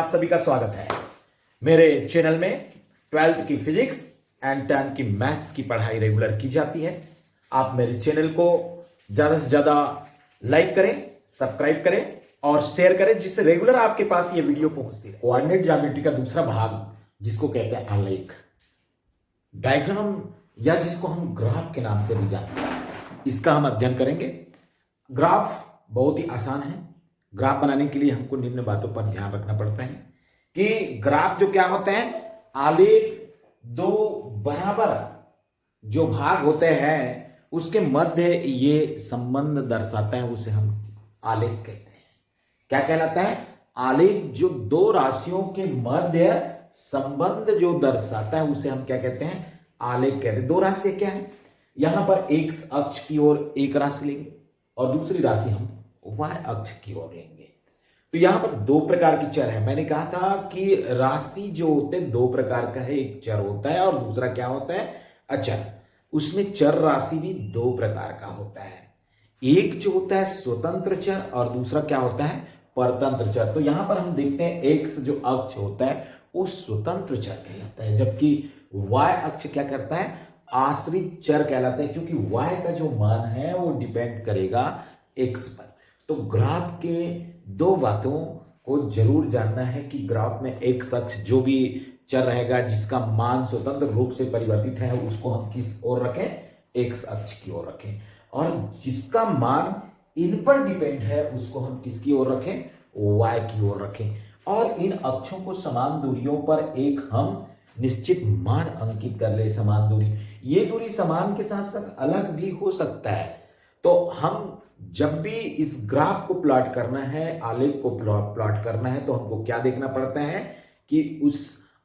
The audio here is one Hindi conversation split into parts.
आप सभी का स्वागत है मेरे चैनल में। 12th की फिजिक्स एंड 10th की मैथ्स की पढ़ाई रेगुलर की जाती है। आप मेरे चैनल को ज्यादा से ज्यादा लाइक करें, सब्सक्राइब करें और शेयर करें, जिससे रेगुलर आपके पास ये वीडियो पहुंचती रहे। कोऑर्डिनेट ज्योमेट्री का दूसरा भाग, जिसको कहते हैं आलेख, डायग्राम या जिसको हम ग्राफ के नाम से भी जानते हैं, इसका हम अध्ययन करेंगे। ग्राफ बहुत ही आसान है। ग्राफ बनाने के लिए हमको निम्न बातों पर ध्यान रखना पड़ता है कि ग्राफ जो क्या होते हैं, आलेख दो बराबर जो भाग होते हैं उसके मध्य ये संबंध दर्शाता है, उसे हम आलेख कहते हैं। क्या कहलाता है? आलेख जो दो राशियों के मध्य संबंध जो दर्शाता है उसे हम क्या कहते हैं? आलेख कहते हैं। दो राशि क्या है? यहां पर एक्स अक्ष की ओर एक राशि लेंगे और दूसरी राशि हम वाय अक्ष की ओर लेंगे। तो यहां पर दो प्रकार की चर है। मैंने कहा था कि राशि जो होते हैं दो प्रकार का है, एक चर होता है और दूसरा क्या होता है? अचर। उसमें चर राशि भी दो प्रकार का होता है। एक जो होता है स्वतंत्र चर और दूसरा क्या होता है? परतंत्र चर। तो यहां पर हम देखते हैं एक्स जो अक्ष होता है वो स्वतंत्र चर कहलाता है, जबकि वाय अक्ष क्या करता है? आश्रित चर कहलाता है, क्योंकि वाय का जो मान है वो डिपेंड करेगा एक्स पर। तो ग्राफ के दो बातों को जरूर जानना है कि ग्राफ में एक्स अक्ष जो भी चर रहेगा जिसका मान स्वतंत्र रूप से परिवर्तित है उसको हम किस ओर रखें? एक्स अक्ष की ओर रखें। और जिसका मान इन पर डिपेंड है उसको हम किसकी ओर रखें? वाय की ओर रखें। और इन अक्षों को समान दूरियों पर एक हम निश्चित मान अंकित कर ले। समान दूरी, ये दूरी समान के साथ साथ अलग भी हो सकता है। तो हम जब भी इस ग्राफ को प्लॉट करना है, आलेख को प्लॉट करना है, तो हमको क्या देखना पड़ता है कि उस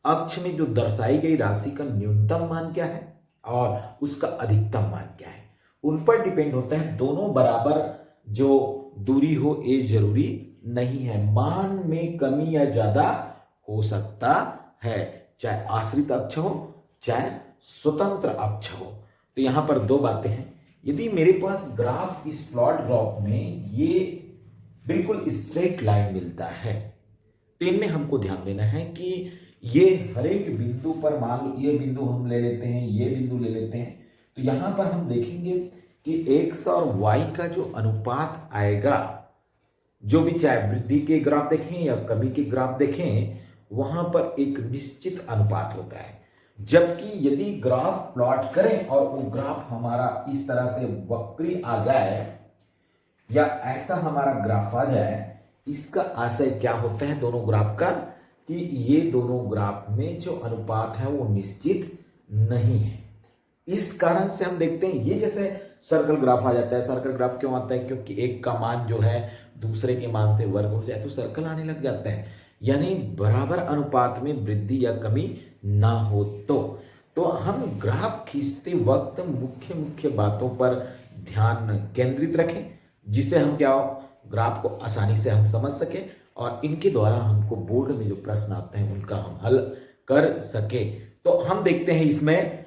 अक्ष में जो दर्शाई गई राशि का न्यूनतम मान क्या है और उसका अधिकतम मान क्या है, उन पर डिपेंड होता है। दोनों बराबर जो दूरी हो ये जरूरी नहीं है। मान में कमी या ज्यादा हो सकता है, चाहे आश्रित अक्ष हो चाहे स्वतंत्र अक्ष हो। तो यहां पर दो बातें हैं। यदि मेरे पास ग्राफ इस प्लॉट ग्राफ में ये बिल्कुल स्ट्रेट लाइन मिलता है तो इनमें हमको ध्यान देना है कि ये हर एक बिंदु पर, मान लो ये बिंदु हम ले लेते हैं, ये बिंदु ले लेते हैं, तो यहां पर हम देखेंगे कि एक्स और वाई का जो अनुपात आएगा, जो भी चाहे वृद्धि के ग्राफ देखें या कमी के ग्राफ देखें, वहां पर एक निश्चित अनुपात होता है। जबकि यदि ग्राफ प्लॉट करें और वो ग्राफ हमारा इस तरह से वक्री आ जाए या ऐसा हमारा ग्राफ आ जाए, इसका आशय क्या होता है दोनों ग्राफ का? कि ये दोनों ग्राफ में जो अनुपात है वो निश्चित नहीं है। इस कारण से हम देखते हैं ये जैसे सर्कल ग्राफ आ जाता है। सर्कल ग्राफ क्यों आता है? क्योंकि एक का मान जो है दूसरे के मान से वर्ग हो जाए तो सर्कल आने लग जाता है, यानी बराबर अनुपात में वृद्धि या कमी ना हो। तो हम ग्राफ खींचते वक्त मुख्य मुख्य बातों पर ध्यान केंद्रित रखें, जिससे हम क्या हो, ग्राफ को आसानी से हम समझ सके और इनके द्वारा हमको बोर्ड में जो प्रश्न आते हैं उनका हम हल कर सके। तो हम देखते हैं इसमें,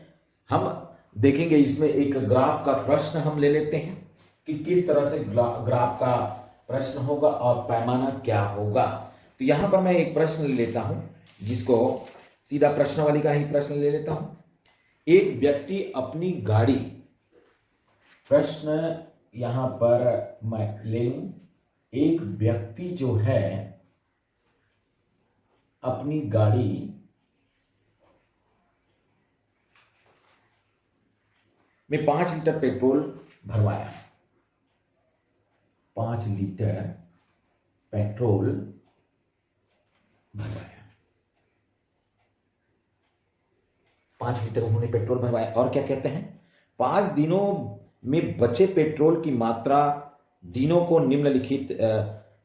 हम देखेंगे इसमें एक ग्राफ का प्रश्न हम ले लेते हैं कि किस तरह से ग्राफ का प्रश्न होगा और पैमाना क्या होगा। तो यहां पर मैं एक प्रश्न ले लेता हूं, जिसको सीधा प्रश्नावली का ही प्रश्न ले लेता हूं। एक व्यक्ति अपनी गाड़ी, प्रश्न यहां पर मैं ले लूं, एक व्यक्ति जो है अपनी गाड़ी में 5 लीटर पेट्रोल भरवाया। 5 लीटर पेट्रोल भरवाया। 5 लीटर उन्होंने पेट्रोल भरवाया और क्या कहते हैं? 5 दिनों में बचे पेट्रोल की मात्रा दिनों को निम्नलिखित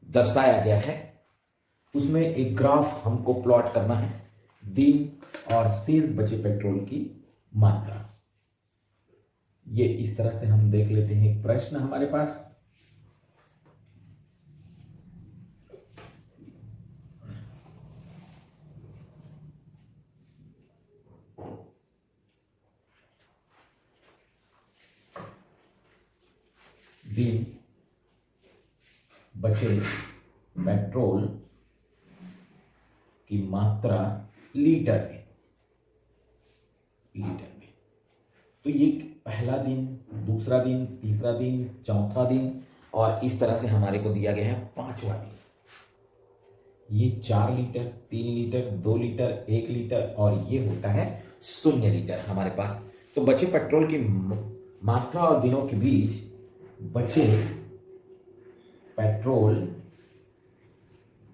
दर्शाया गया है। उसमें एक ग्राफ हमको प्लॉट करना है, दिन और शेष बचे पेट्रोल की मात्रा। ये इस तरह से हम देख लेते हैं एक प्रश्न हमारे पास। दिन बचे पेट्रोल की मात्रा लीटर में। तो ये पहला दिन, दूसरा दिन, तीसरा दिन, चौथा दिन और इस तरह से हमारे को दिया गया है पांचवा दिन। ये 4 लीटर, 3 लीटर, 2 लीटर, 1 लीटर और ये होता है 0 लीटर हमारे पास। तो बचे पेट्रोल की मात्रा और दिनों के बीच बचे पेट्रोल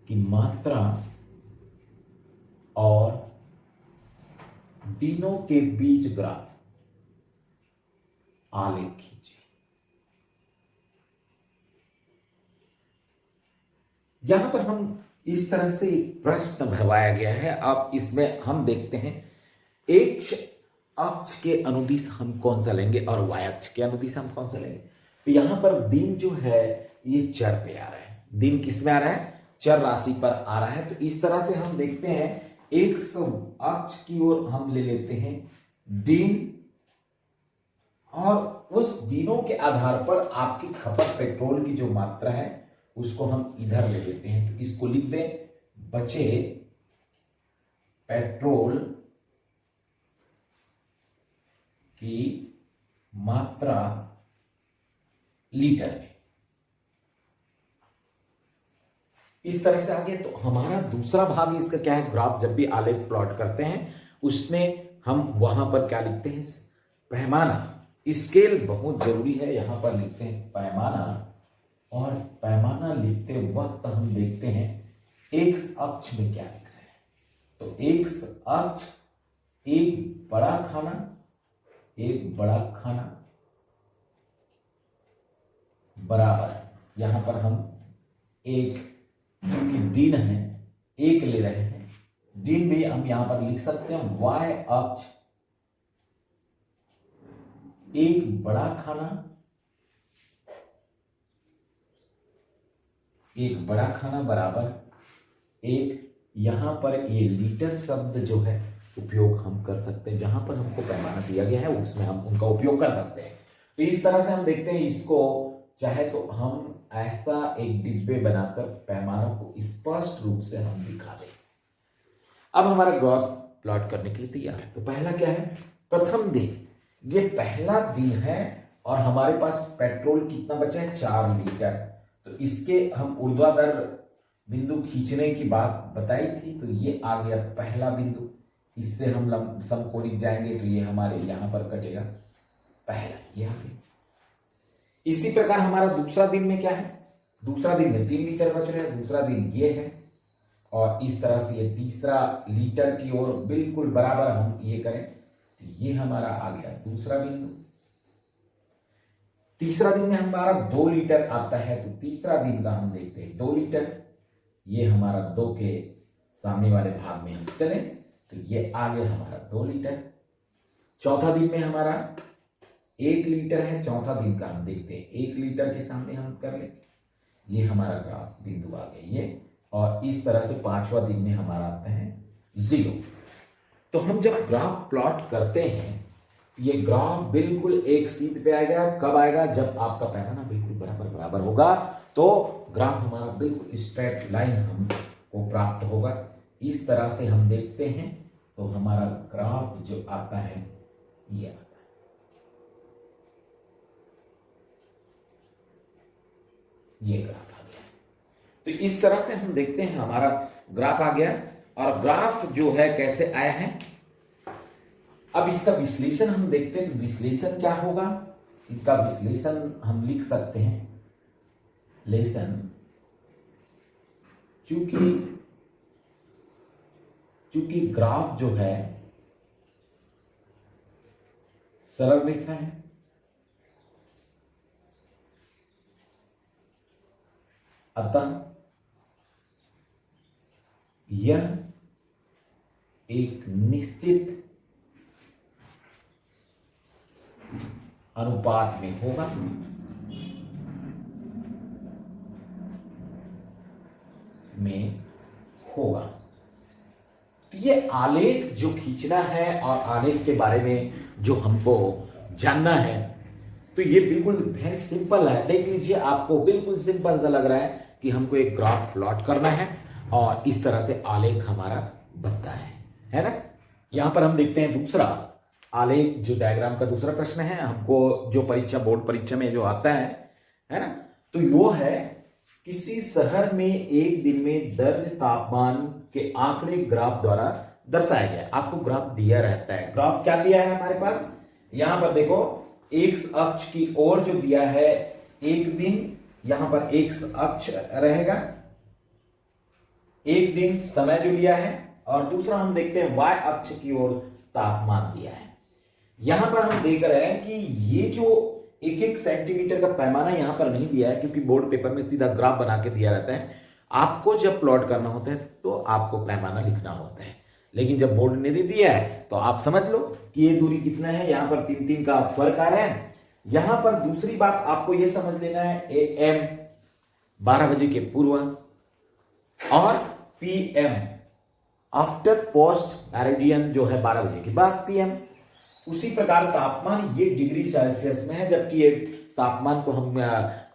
की मात्रा और दिनों के बीच ग्राफ आलेख खींचिए। यहां पर हम इस तरह से प्रश्न भरवाया गया है। अब इसमें हम देखते हैं एक्स अक्ष के अनुदिश हम कौन सा लेंगे और वाई अक्ष के अनुदिश हम कौन सा लेंगे। तो यहां पर दिन जो है ये चर पे आ रहा है। दिन किस में आ रहा है? चर राशि पर आ रहा है। तो इस तरह से हम देखते हैं एक्स अक्ष की ओर हम ले लेते हैं दिन और उस दिनों के आधार पर आपकी खपत पेट्रोल की जो मात्रा है उसको हम इधर ले लेते हैं। तो इसको लिख दें बचे पेट्रोल की मात्रा लीटर में। इस तरह से आगे तो हमारा दूसरा भाग इसका क्या है? ग्राफ जब भी आलेख प्लॉट करते हैं उसमें हम वहां पर क्या लिखते हैं? पैमाना, स्केल बहुत जरूरी है। यहां पर लिखते हैं पैमाना और पैमाना लिखते वक्त हम देखते हैं एक्स अक्ष में क्या लिख रहे हैं। तो एक्स अक्ष एक बड़ा खाना बराबर, यहां पर हम एक जो कि दिन है एक ले रहे हैं, दिन भी हम यहां पर लिख सकते हैं वाई अक्ष एक बड़ा खाना बराबर एक, यहां पर ये लीटर शब्द जो है उपयोग हम कर सकते हैं। जहां पर हमको पैमाना दिया गया है उसमें हम उनका उपयोग कर सकते हैं। तो इस तरह से हम देखते हैं इसको, चाहे तो हम ऐसा एक डिब्बे बनाकर पैमानों को स्पष्ट रूप से हम दिखा दें। अब हमारा ग्राफ प्लॉट करने के लिए तैयार है। तो पहला क्या है? प्रथम दिन, ये पहला दिन है और हमारे पास पेट्रोल कितना बचा है? 4 लीटर। तो इसके हम ऊर्ध्वाधर बिंदु खींचने की बात बताई थी। तो ये आ गया पहला बिंदु, इससे हम समकोणिक जाएंगे तो ये हमारे यहां पर कटेगा पहला, ये आ गया। इसी प्रकार हमारा दूसरा दिन में क्या है? दूसरा दिन में 3 लीटर बच रहा है, दूसरा दिन ये है और इस तरह से ये तीसरा लीटर की ओर बिल्कुल बराबर हम ये करें तो ये हमारा आ गया दूसरा बिंदु। तीसरा दिन में हमारा 2 लीटर आता है। तो तीसरा दिन का हम देखते हैं 2 लीटर, ये हमारा 2 के सामने वाले भाग में हम चले तो ये आ गया हमारा 2 लीटर। चौथा दिन में हमारा 1 लीटर है, चौथा दिन का हम देखते हैं 1 लीटर के सामने हम कर ले, ये हमारा ग्राफ बिंदु आ गया ये। और इस तरह से पांचवा दिन में हमारा आता है 0। तो हम जब ग्राफ प्लॉट करते हैं ये ग्राफ बिल्कुल एक सीध पे आएगा। कब आएगा? जब आपका पैमाना बिल्कुल बराबर होगा तो ग्राफ हमारा बिल्कुल स्ट्रेट लाइन हमको प्राप्त होगा। इस तरह से हम देखते हैं तो हमारा ग्राफ जो आता है ये आता है, ये ग्राफ आ गया। तो इस तरह से हम देखते हैं हमारा ग्राफ आ गया। और ग्राफ जो है कैसे आया है, अब इसका विश्लेषण हम देखते हैं। विश्लेषण क्या होगा? इनका विश्लेषण हम लिख सकते हैं लेसन, चूंकि ग्राफ जो है सरल रेखा है, अतः यह एक निश्चित अनुपात में होगा। तो ये आलेख जो खींचना है और आलेख के बारे में जो हमको जानना है तो ये बिल्कुल वेरी सिंपल है। देख लीजिए, आपको बिल्कुल सिंपल सा लग रहा है कि हमको एक ग्राफ प्लॉट करना है और इस तरह से आलेख हमारा बनता है ना। यहां पर हम देखते हैं दूसरा आलेख, जो डायग्राम का दूसरा प्रश्न है, हमको जो परीक्षा बोर्ड परीक्षा में जो आता है ना, तो वो है किसी शहर में एक दिन में दर्ज तापमान के आंकड़े ग्राफ द्वारा दर्शाया गया। आपको ग्राफ दिया रहता है। ग्राफ क्या दिया है हमारे पास, यहां पर देखो एक्स अक्ष की ओर जो दिया है एक दिन, यहां पर एक्स अक्ष रहेगा, एक दिन समय जो लिया है, और दूसरा हम देखते हैं वाई अक्ष की ओर तापमान दिया है। यहां पर हम देख रहे हैं कि ये जो एक एक सेंटीमीटर का पैमाना यहां पर नहीं दिया है, क्योंकि बोर्ड पेपर में सीधा ग्राफ बना के दिया रहता है। आपको जब प्लॉट करना होता है तो आपको पैमाना लिखना होता है, लेकिन जब बोर्ड ने दे दिया है तो आप समझ लो कि ये दूरी कितना है। यहां पर 3-3 का फर्क आ रहा है। यहां पर दूसरी बात आपको यह समझ लेना है, AM 12 बजे के पूर्व और PM आफ्टर पोस्ट मेरिडियन जो है 12 बजे के बाद PM। उसी प्रकार तापमान ये डिग्री सेल्सियस में है, जबकि ये तापमान को हम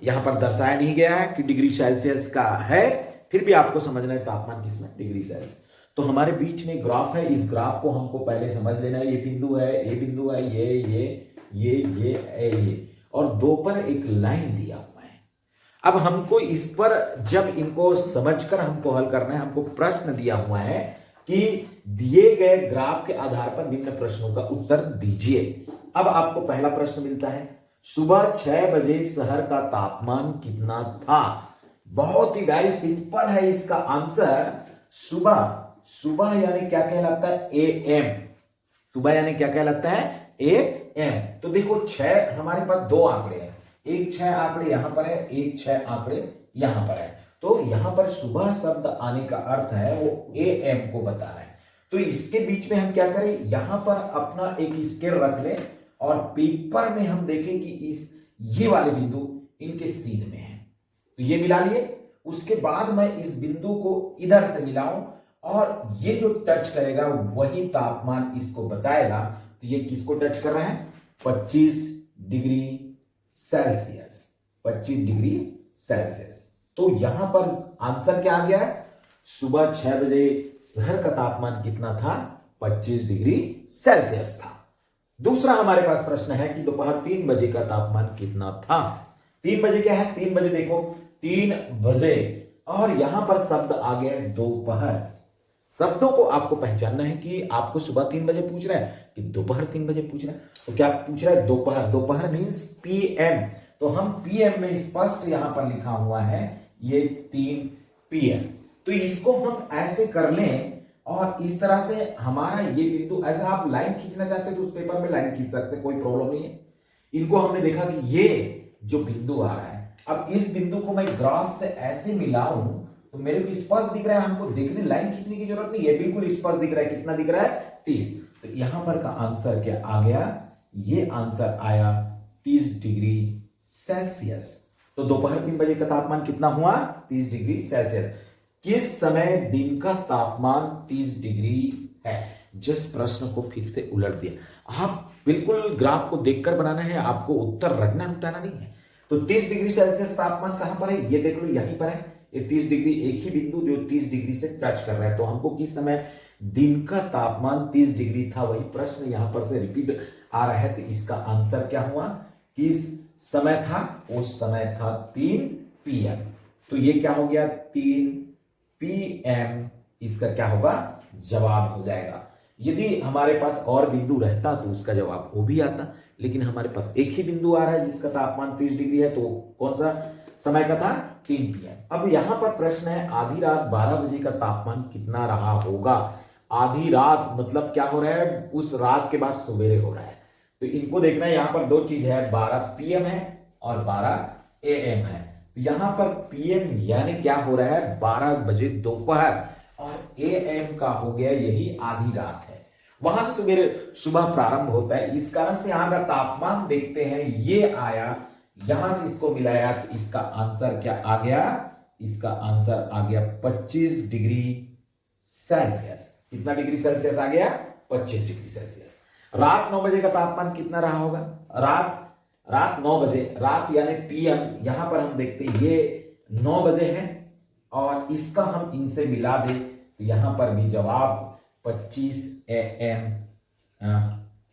यहां पर दर्शाया नहीं गया है कि डिग्री सेल्सियस का है, फिर भी आपको समझना है तापमान किसमें, डिग्री सेल्सियस। तो हमारे बीच में ग्राफ है, इस ग्राफ को हमको पहले समझ लेना है। ये बिंदु है, ये बिंदु है, ये और दो पर एक लाइन दिया हुआ है। अब हमको इस पर जब इनको समझकर हमको हल करना है, हमको प्रश्न दिया हुआ है कि दिए गए ग्राफ के आधार पर निम्न प्रश्नों का उत्तर दीजिए। अब आपको पहला प्रश्न मिलता है, सुबह 6 बजे शहर का तापमान कितना था। बहुत ही वेरी सिंपल है इसका आंसर। सुबह यानी क्या कहलाता है, AM। सुबह यानी क्या कहलाता है, AM। तो देखो 6 हमारे पास दो आंकड़े हैं, एक 6 आंकड़े यहां पर है, एक 6 आंकड़े यहां पर है। तो यहां पर सुबह शब्द आने का अर्थ है वो AM को बता रहा है। तो इसके बीच में हम क्या करें, यहां पर अपना एक स्केल रख लें और पेपर में हम देखें कि ये वाले बिंदु इनके सीध में है, तो ये मिला लिए। उसके बाद मैं इस बिंदु को इधर से मिलाऊं और ये जो टच करेगा वही तापमान इसको बताएगा। तो ये किसको टच कर रहा है, 25 डिग्री सेल्सियस, 25 डिग्री सेल्सियस। तो यहां पर आंसर क्या आ गया है, सुबह 6 बजे शहर का तापमान कितना था, 25 डिग्री सेल्सियस था। दूसरा हमारे पास प्रश्न है कि दोपहर 3 बजे का तापमान कितना था। 3 बजे क्या है, 3 बजे देखो 3 बजे, और यहां पर शब्द आ गया है दोपहर। शब्दों को आपको पहचानना है कि आपको सुबह 3 बजे पूछ रहा है कि दोपहर 3 बजे पूछ रहा है। तो क्या पूछ रहा है, दोपहर। दोपहर मीन्स PM। तो हम PM में स्पष्ट यहां पर लिखा हुआ है ये 3 PM। तो इसको हम ऐसे कर लें और इस तरह से हमारा ये बिंदु, ऐसा आप लाइन खींचना चाहते हैं तो उस पेपर में लाइन खींच सकते हैं, कोई प्रॉब्लम नहीं है। इनको हमने देखा कि ये जो बिंदु आ रहा है, अब इस बिंदु को मैं ग्राफ से ऐसे मिलाऊं तो मेरे को स्पष्ट दिख रहा है, हमको देखने लाइन खींचने की जरूरत नहीं है, बिल्कुल स्पष्ट दिख रहा है। कितना दिख रहा है, 30। तो यहां पर का आंसर क्या आ गया, ये आंसर आया 30 डिग्री सेल्सियस। तो दोपहर 3 बजे का तापमान कितना हुआ, 30 डिग्री सेल्सियस। किस समय दिन का तापमान 30 डिग्री है। जिस प्रश्न को फिर से उलट दिया, आप बिल्कुल ग्राफ को देखकर बनाना है, आपको उत्तर रटना उठाना नहीं है। तो 30 डिग्री सेल्सियस तापमान कहां पर है, ये देख लो यहीं पर है। ये 30 डिग्री, एक ही बिंदु जो 30 डिग्री से टच कर रहा है। तो हमको किस समय दिन का तापमान 30 डिग्री था, वही प्रश्न यहां पर से रिपीट आ रहा है। तो इसका आंसर क्या हुआ, किस समय था, उस समय था 3 PM। तो ये क्या हो गया, 3 PM इसका क्या होगा, जवाब हो जाएगा। यदि हमारे पास और बिंदु रहता तो उसका जवाब वो भी आता, लेकिन हमारे पास एक ही बिंदु आ रहा है जिसका तापमान 30 डिग्री है। तो कौन सा समय का था, 3 PM। अब यहां पर प्रश्न है, आधी रात 12 बजे का तापमान कितना रहा होगा। आधी रात मतलब क्या हो रहा है, उस रात के बाद सवेरे हो रहा है। तो इनको देखना है, यहां पर दो चीज है, 12 PM है और 12 AM है। तो यहां पर PM यानी क्या हो रहा है, 12 बजे दोपहर, और AM का हो गया यही आधी रात है। वहां से सवेरे सुबह प्रारंभ होता है। इस कारण से यहां का तापमान देखते हैं, ये आया, यहां से इसको मिलाया तो इसका आंसर क्या आ गया, इसका आंसर आ गया 25 डिग्री सेल्सियस। कितना डिग्री सेल्सियस आ गया, 25 डिग्री सेल्सियस। रात 9 बजे का तापमान कितना रहा होगा, रात 9 बजे, रात यानी PM। यहां पर हम देखते हैं ये 9 बजे है और इसका हम इनसे मिला दें तो यहाँ पर भी जवाब 25 AM,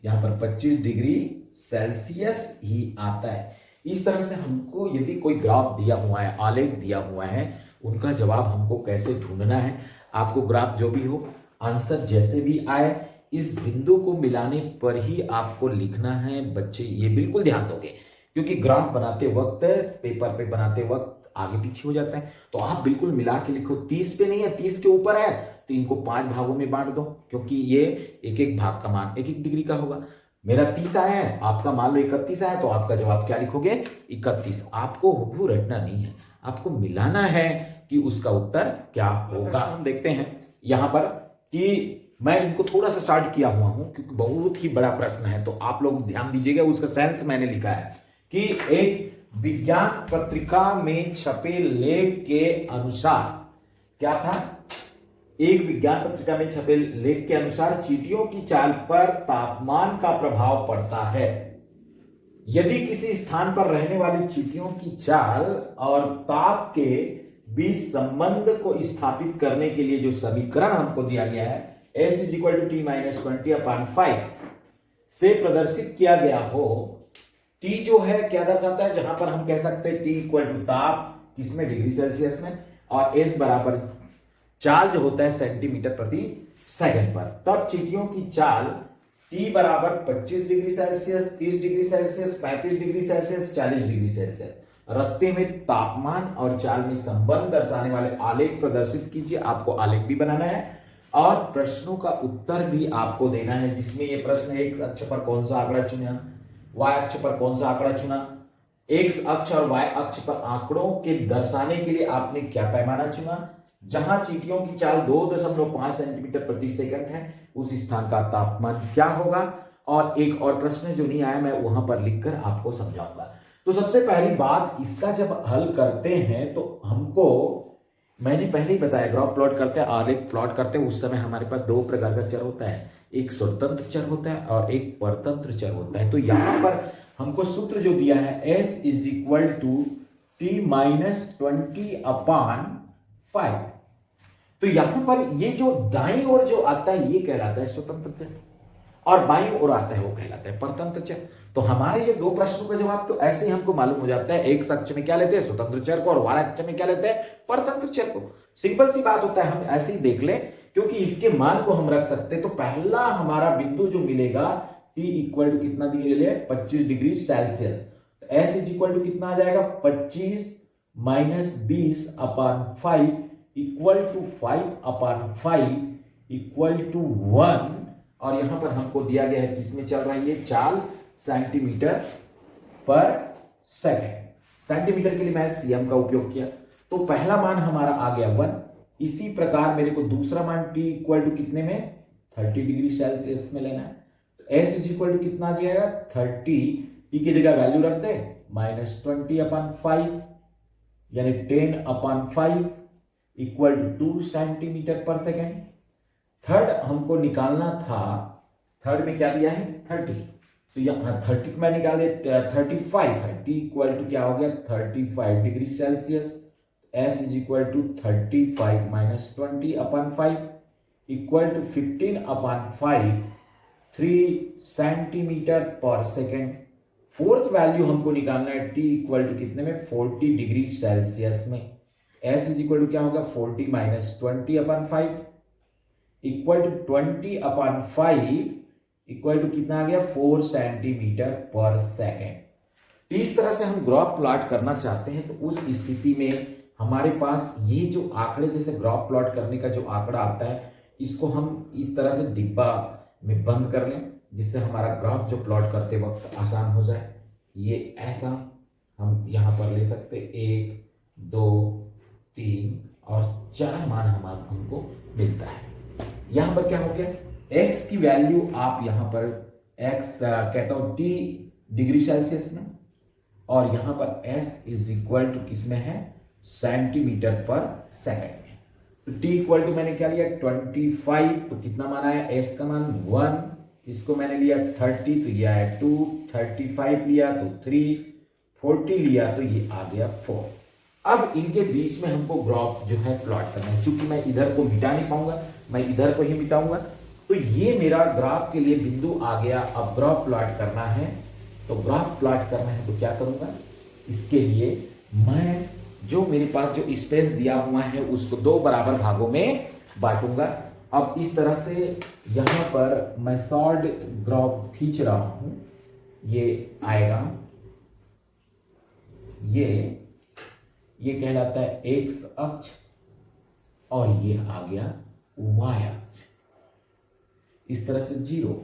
यहाँ पर 25 डिग्री सेल्सियस ही आता है। इस तरह से हमको यदि कोई ग्राफ दिया हुआ है, आलेख दिया हुआ है, उनका जवाब हमको कैसे ढूंढना है, आपको ग्राफ जो भी हो, आंसर जैसे भी आए, इस बिंदु को मिलाने पर ही आपको लिखना है बच्चे। ये बिल्कुल ध्यान दोगे, क्योंकि ग्राफ बनाते वक्त, पेपर पे बनाते वक्त आगे पीछे हो जाता है, तो आप बिल्कुल मिला के लिखो। 30 पे नहीं है, 30 के ऊपर है तो इनको 5 भागों में बांट दो, क्योंकि ये एक एक भाग का मान 1-1 डिग्री का होगा। मेरा 30 आया है, आपका मान लो 31 आया, तो आपका जवाब क्या लिखोगे? 31। आपको हुबहू रटना नहीं है, आपको मिलाना है कि उसका उत्तर क्या होगा। हम देखते हैं यहां पर कि मैं इनको थोड़ा सा स्टार्ट किया हुआ हूं, क्योंकि बहुत ही बड़ा प्रश्न है, तो आप लोग ध्यान दीजिएगा। उसका सेंस मैंने लिखा है कि एक विज्ञान पत्रिका में छपे लेख के अनुसार, क्या था? एक विज्ञान पत्रिका में छपे लेख के अनुसार चींटियों की चाल पर तापमान का प्रभाव पड़ता है। यदि किसी स्थान पर रहने वाली चींटियों की चाल और ताप के बीच संबंध को स्थापित करने के लिए जो समीकरण हमको दिया गया है, S = T-20/5 से प्रदर्शित किया गया हो, T जो है क्या दर्शाता है? जहां पर हम कह सकते हैं T ताप, किसमें? डिग्री सेल्सियस में, और S बराबर चाल जो होता है सेंटीमीटर प्रति सेकंड पर। तब चींटियों की चाल T बराबर 25 degree Celsius, 30 degree Celsius, 35 degree Celsius, 40 degree Celsius रखते हुए तापमान और चाल में संबंध दर्शाने वाले आलेख प्रदर्शित कीजिए। आपको आलेख भी बनाना है और प्रश्नों का उत्तर भी आपको देना है, जिसमें यह प्रश्न है, एक अक्ष पर कौन सा आंकड़ा चुना, y अक्ष पर कौन सा आंकड़ा चुना, x अक्ष और y अक्ष पर आंकड़ों के दर्शाने के लिए आपने क्या पैमाना चुना, जहां चींटियों की चाल 2.5 सेंटीमीटर प्रति सेकंड है, उस स्थान का तापमान क्या होगा। और एक और प्रश्न जो नहीं आया, मैं वहां पर लिखकर आपको समझाऊंगा। तो सबसे पहली बात, इसका जब हल करते हैं तो हमको, मैंने पहले ही बताया, ग्राफ प्लॉट करते हैं, आलेख प्लॉट करते हैं, उस समय हमारे पास 2 प्रकार का चर होता है, एक स्वतंत्र चर होता है और एक परतंत्र चर होता है। तो यहां पर हमको सूत्र जो दिया है, S = T-20/5, तो यहां पर ये जो दाईं ओर जो आता है ये कहलाता है स्वतंत्र चर, और बाईं ओर आता है वो कहलाता है परतंत्र चर। तो हमारे ये 2 प्रश्नों का जवाब तो ऐसे ही हमको मालूम हो जाता है, एक अक्ष में क्या लेते हैं? स्वतंत्र चर को, और y अक्ष में क्या लेते हैं? परतंत्र चर को। सिंपल सी बात होता है, हम ऐसे ही देख लें, क्योंकि इसके मान को हम रख सकते हैं। तो पहला हमारा बिंदु जो मिलेगा, T = कितना दिए ले, 25 डिग्री सेल्सियस, S = कितना आ जाएगा? 25 - 20/5 = 5/5 = 1। और यहां पर हमको दिया गया है, किसमें चल रहा है ये चाल? सेंटीमीटर पर सेकंड। सेंटीमीटर के लिए मैं सीएम का उपयोग किया, तो पहला मान हमारा आ गया 1। इसी प्रकार मेरे को दूसरा मान T = कितने में? 30 डिग्री सेल्सियस में लेना है। तो S = कितना आ जाएगा? 30, T की जगह वैल्यू रख दे, -20/5 यानी 10/5 = 2 सेंटीमीटर पर सेकेंड। थर्ड हमको निकालना था, थर्ड में क्या दिया है? 30, तो यहाँ 30 को मैं निकाल दिया, 35 है। T = क्या हो गया? 35 डिग्री सेल्सियस। S = 35 - 20/5 = 15/5, 3 सेंटीमीटर पर सेकेंड। फोर्थ वैल्यू हमको निकालना है, T = कितने में? 40 डिग्री सेल्सियस में। S = क्या होगा? 40 - 20/5 = 20/5 = कितना आ गया? 4 सेंटीमीटर पर सेकेंड। तो इस तरह से हम ग्राफ प्लॉट करना चाहते हैं, तो उस स्थिति में हमारे पास ये जो आंकड़े, जैसे ग्राफ प्लॉट करने का जो आंकड़ा आता है, इसको हम इस तरह से डिब्बा में बंद कर लें, जिससे हमारा ग्राफ जो प्लॉट करते वक्त आसान हो जाए। ये ऐसा हम यहाँ पर ले सकते, 1, 2, 3 और 4 मान हमको मिलता है। यहाँ पर क्या हो गया? x की वैल्यू आप यहाँ पर x कहता हूं T डिग्री सेल्सियस में, और यहाँ पर S = किसमें है? सेंटीमीटर पर सेकंड में। तो T = मैंने क्या लिया? 25, तो कितना मान आया? S का मान 1, इसको मैंने लिया 30, तो ये आया 2, 35 लिया तो 3, 40 लिया तो ये आ गया 4। अब इनके बीच में हमको ग्राफ जो है प्लॉट करना है। चूंकि मैं इधर को मिटा नहीं पाऊंगा, मैं इधर को ही मिटाऊंगा, तो ये मेरा ग्राफ के लिए बिंदु आ गया। अब ग्राफ प्लॉट करना है, तो ग्राफ प्लॉट करना है तो क्या करूंगा, इसके लिए मैं जो मेरे पास जो स्पेस दिया हुआ है उसको दो बराबर भागों में बांटूंगा। अब इस तरह से यहां पर मैं सॉलिड ग्राफ खींच रहा हूं, ये आएगा, ये कहलाता है एक्स अक्ष, और ये आ गया वाई अक्ष, इस तरह से 0।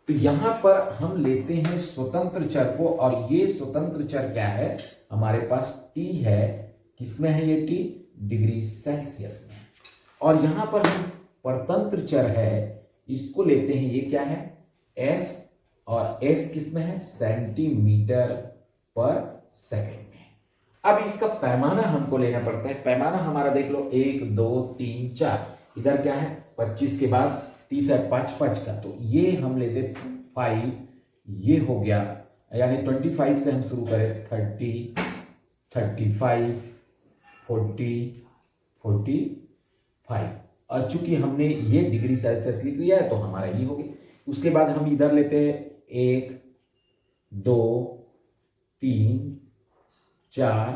तो यहां पर हम लेते हैं स्वतंत्र चर को, और ये स्वतंत्र चर क्या है, हमारे पास t है। किसमें है ये t? डिग्री सेल्सियस में। और यहां पर हम परतंत्र चर है, इसको लेते हैं, ये क्या है, s, और s किसमें है, सेंटीमीटर पर सेकेंड में। अब इसका पैमाना हमको लेना पड़ता है। पैमाना हमारा देख लो, 1 2 3 4, इधर क्या है 25 के बाद 30 है 5 5 का, तो ये हम लेते 5, ये हो गया, यानी 25 से हम शुरू करें, 30 35 40 45। और चूंकि हमने ये डिग्री सेल्सियस लिख लिया है तो हमारा ये हो गया। उसके बाद हम इधर लेते हैं 1 2 3 4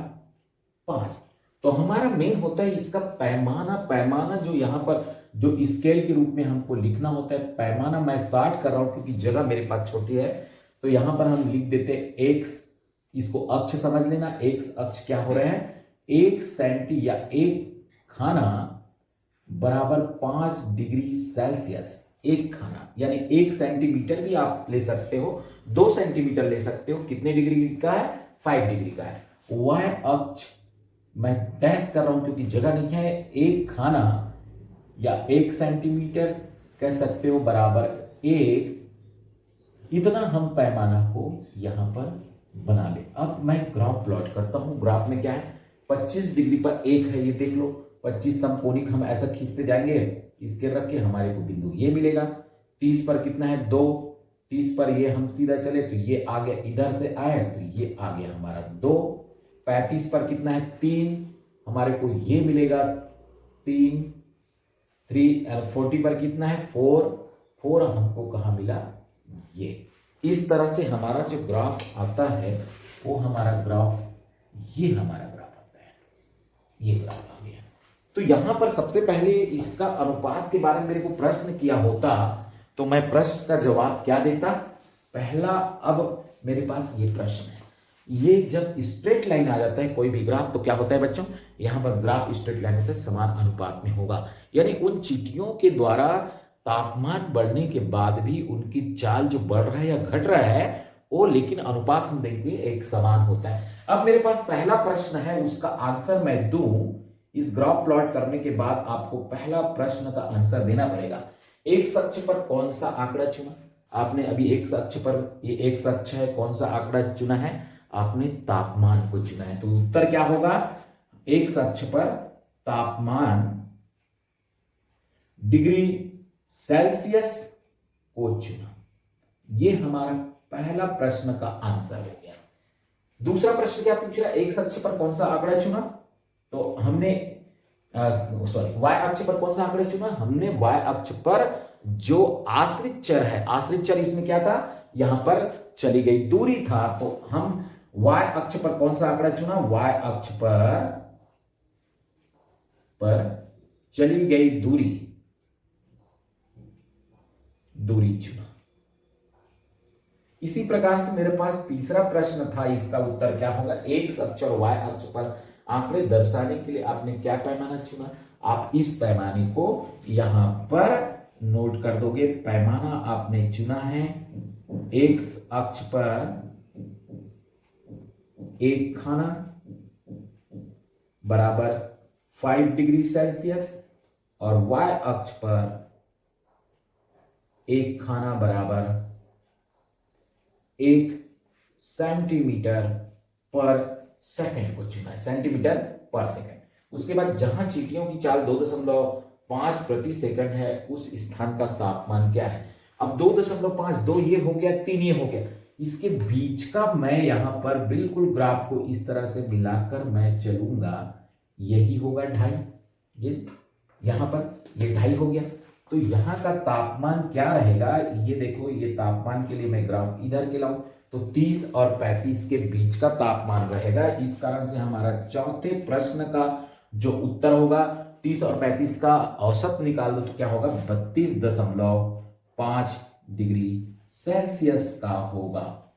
5। तो हमारा मेन होता है इसका पैमाना जो यहाँ पर जो स्केल के रूप में हमको लिखना होता है। पैमाना मैं 60 कर रहा हूं क्योंकि जगह मेरे पास छोटी है, तो यहां पर हम लिख देते एक्स, इसको अक्ष समझ लेना। एक्स अक्ष क्या हो रहा है, 1 सेंटी या 1 खाना बराबर 5 डिग्री सेल्सियस। 1 खाना यानी 1 सेंटीमीटर भी आप ले सकते हो, 2 सेंटीमीटर ले सकते हो। कितने डिग्री का है, 5 डिग्री का है। वाई अक्ष मैं डैश कर रहा हूं क्योंकि जगह नहीं है। 1 खाना या 1 सेंटीमीटर कह सकते हो बराबर 1, इतना हम पैमाना को यहां पर बना ले। अब मैं ग्राफ प्लॉट करता हूं। ग्राफ में क्या है, 25 डिग्री पर 1 है, ये देख लो। 25 समकोणिक हम ऐसा खींचते जाएंगे, इसके रख के हमारे को बिंदु ये मिलेगा। 30 पर कितना है, 2। 30 पर ये हम सीधा चले तो ये आ गया, इधर से आए तो ये आ गया हमारा 2। 35 पर कितना है, 3, हमारे को ये मिलेगा 3। 40 पर कितना है, 4 हमको कहाँ मिला, ये। इस तरह से हमारा जो ग्राफ आता है वो हमारा ग्राफ, ये हमारा ग्राफ आता है, ये ग्राफ आ गया। तो यहां पर सबसे पहले इसका अनुपात के बारे में मेरे को प्रश्न किया होता तो मैं प्रश्न का जवाब क्या देता, पहला। अब मेरे पास ये प्रश्न है, ये जब स्ट्रेट लाइन आ जाता है कोई भी ग्राफ तो क्या होता है बच्चों, यहां पर ग्राफ स्ट्रेट लाइन होता है, समान अनुपात में होगा। यानी उन चीटियों के द्वारा तापमान बढ़ने के बाद भी उनकी चाल जो बढ़ रहा है या घट रहा है वो, लेकिन अनुपात हम देंगे एक समान होता है। अब मेरे पास पहला प्रश्न है, उसका आंसर मैं दूं। इस ग्राफ प्लॉट करने के बाद आपको पहला प्रश्न का आंसर देना पड़ेगा। एक्स अक्ष पर कौन सा आंकड़ा चुना आपने, अभी एक्स अक्ष पर, ये एक्स अक्ष है, कौन सा आंकड़ा चुना है आपने, तापमान को चुना है। तो उत्तर क्या होगा, एक्स अक्ष पर तापमान डिग्री सेल्सियस को चुना। ये हमारा पहला प्रश्न का आंसर हो गया। दूसरा प्रश्न क्या पूछ रहा है, एक्स अक्ष पर कौन सा आंकड़ा चुना, तो हमने वाई अक्ष पर कौन सा आंकड़ा चुना, हमने वाई अक्ष पर जो आश्रित चर है, आश्रित चर इसमें क्या था, यहां पर चली गई दूरी था, तो हम वाई अक्ष पर कौन सा आंकड़ा चुना, वाई अक्ष पर चली गई दूरी चुना। इसी प्रकार से मेरे पास तीसरा प्रश्न था, इसका उत्तर क्या होगा, एक्स अक्ष और वाई अक्ष पर आंकड़े दर्शाने के लिए आपने क्या पैमाना चुना, आप इस पैमाने को यहां पर नोट कर दोगे। पैमाना आपने चुना है एक्स अक्ष पर 1 खाना बराबर 5 डिग्री सेल्सियस और वाई अक्ष पर 1 खाना बराबर 1 सेंटीमीटर पर सेकंड को चुना है, सेंटीमीटर पर सेकंड। उसके बाद जहां चींटियों की चाल 2.5 प्रति सेकंड है, उस स्थान का तापमान क्या है। अब 2.5, 2 ये हो गया, 3 ये हो गया, इसके बीच का मैं यहां पर बिल्कुल ग्राफ को इस तरह से मिलाकर मैं चलूंगा, यही होगा 2.5। ये यहां पर ये 2.5 हो गया। तो यहां का तापमान क्या रहेगा, ये देखो, ये तापमान के लिए मैं ग्राफ इधर के लाऊं तो 30 और 35 के बीच का तापमान रहेगा। इस कारण से हमारा चौथे प्रश्न का जो उत्तर होगा 30 और 35 का औसत निकाल दो तो क्या होगा, 32.5 डिग्री सेल्सियस का होगा।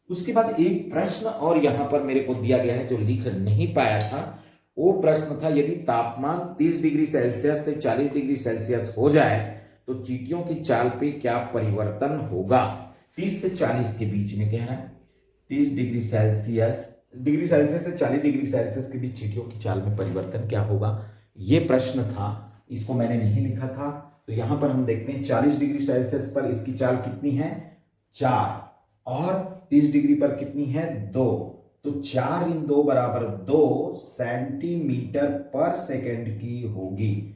उसके बाद एक प्रश्न और यहां पर मेरे को दिया गया है जो लिख नहीं पाया था। वो प्रश्न था, यदि तापमान 30 डिग्री सेल्सियस से 40 डिग्री सेल्सियस हो जाए तो चींटियों की चाल पे क्या परिवर्तन होगा। 30 से 40 के बीच में क्या है, 30 डिग्री सेल्सियस से 40 डिग्री सेल्सियस के बीच चींटियों की चाल में परिवर्तन क्या होगा, ये प्रश्न था। इसको मैंने नहीं लिखा था। तो यहां पर हम देखते हैं 40 डिग्री सेल्सियस पर इसकी चाल कितनी है, 4, और 30 डिग्री पर कितनी है, 2। तो 4 × 2 बराबर 2 सेंटीमीटर पर सेकेंड की होगी।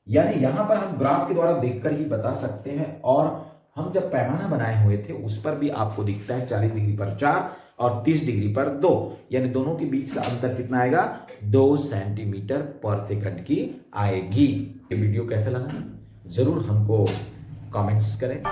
यानी यहां पर हम ग्राफ के द्वारा देखकर ही बता सकते हैं, और हम जब पैमाना बनाए हुए थे उस पर भी आपको दिखता है 40 डिग्री पर 4 और 30 डिग्री पर 2, यानी दोनों के बीच का अंतर कितना आएगा, 2 सेंटीमीटर पर सेकंड की आएगी। ये वीडियो कैसा लगा जरूर हमको कमेंट्स करें।